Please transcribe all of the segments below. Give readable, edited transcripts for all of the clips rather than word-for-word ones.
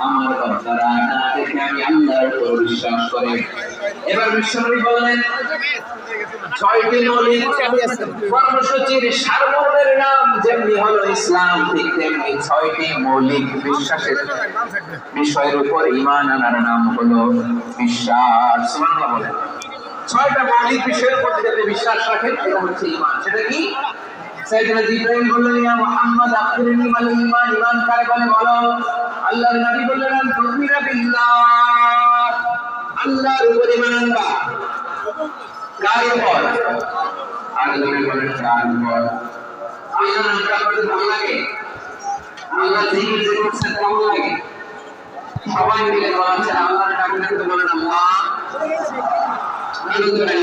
আমার বান্দারা না দেখে আমি আল্লাহর উপর বিশ্বাস করে। এবার বিশ্বনবী বললেন ছয়টি মৌলিক কর্মসূচির সারমর্মের নাম যেমনি হলো ইসলাম, ঠিক তেমনি ছয়টি মৌলিক বিশ্বাসের বিষয়ের উপর ঈমান আনার নাম হলো বিশ্বাস। সুবহানাল্লাহ বলেন। ছয়টা মৌলিক বিষয়ের উপর যাতে বিশ্বাস রাখেন এটা হচ্ছে ঈমান। সেটা কি? সাইয়েদনা জিবরাইল বললেন ইয়া মুহাম্মদ আখবিরনি মাল ঈমান, ঈমান কারে বলে বলো। আল্লাহর নবী বললেন তুমিনা বিল্লাহ, আল্লাহর উপর ঈমান আনবা। কার উপর? আল্লাহর বলেন কার উপর? আল্লাহর নামটা পড়তে ভালো লাগে, আল্লাহ জিকির যে করছেন কেমন লাগে? সবাই মিলে বলা হচ্ছে আল্লাহর ডাকলে তো বলেন আল্লাহ, আল্লাহ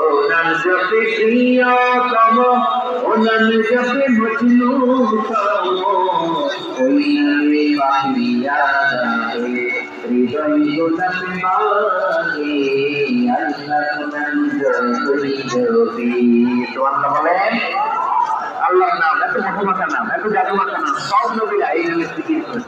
ওনার জপে প্রিয়তম, ওনার জপে মজনু তম, ওই নামে পাহিয়া যাবে হৃদয় গোলাপ মাগে, আল্লাহ নাম জপি জপি। সুবহানাল্লাহ বলেন। আল্লাহর নাম এত মহামাতা নাম, এত জাদুমাতা নাম, সব নবীরা এই নামে জিকির করে।